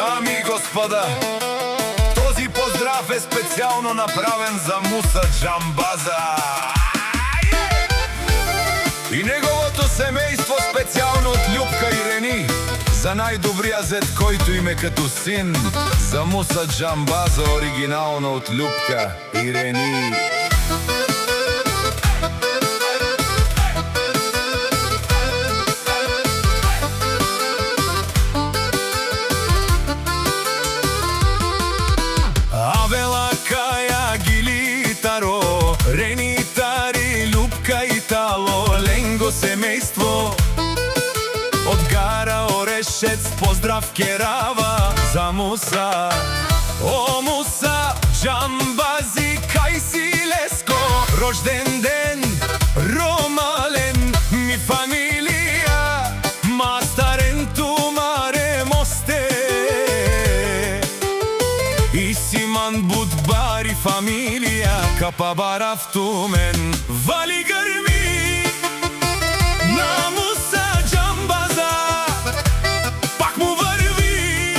Дами и господа, този поздрав е специално направен за Муса Джамбаза и неговото семейство, специално от Любка и Рени, за най-добрия зет, който им е като син, за Муса Джамбаза, оригинално от Любка и Рени. Рени, Тари, Любка и Тало, ленго семейство от гара Орешец, поздрав Керава за Муса. О, Муса Джамбази, кај си леско, рожден ден, ромален, ми фамилија, мастарен тумаре мосте, и симан будбари фамилија, капабара в Тумен. Вали гърми на Муса Джамбаза, пак му върви,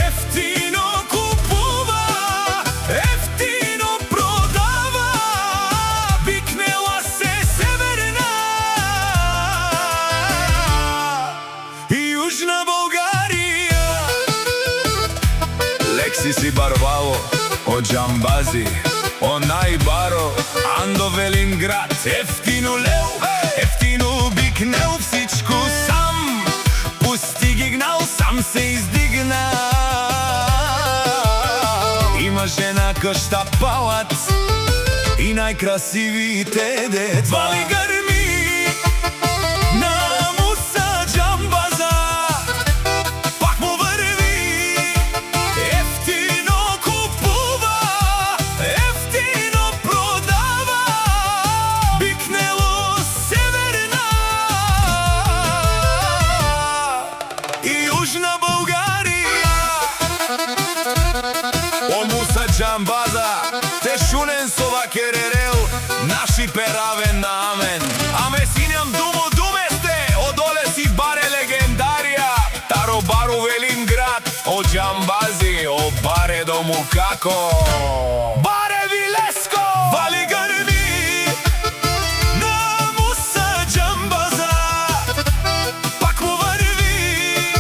ефтино купува, ефтино продава, викнела се Северна и Южна България. Лекси си Барвало от Джамбази, онай баро, Андо Велинград, ефтино лео, ефтино бикнел, всичко сам, пусти ги гнал, сам се издигна. Има жена къща палат и най-красивите деца. Вали гърми на Муса Джамбаза, пак му върви, ефтино купува, ефтино продава, бикнело Северна и Южна България. О, Муса Джамбаза, те шунен сова керерел, наши перавен на амен. Аме синям думо думесте, одоле си баре легендарија, Таро бару Велинград, о Джамбази, о баре до Мукако. Баре Вилеско, вали гърми на Муса Джамбаза, пак му върви,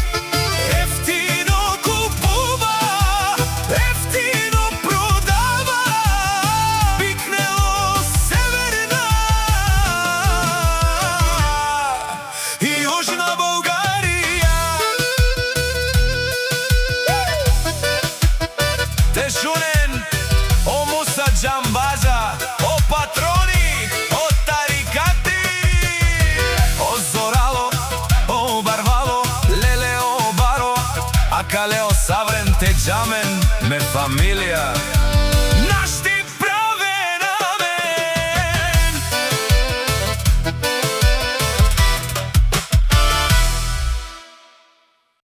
ефтино купува, ефтино продава, бикнело Северна и Южна България. Те шунен, о Муса Джамбаза, о патрони, о тарикати, о Зорало, о Барвало, леле о баро, акалео саврен те джамен, ме фамилија.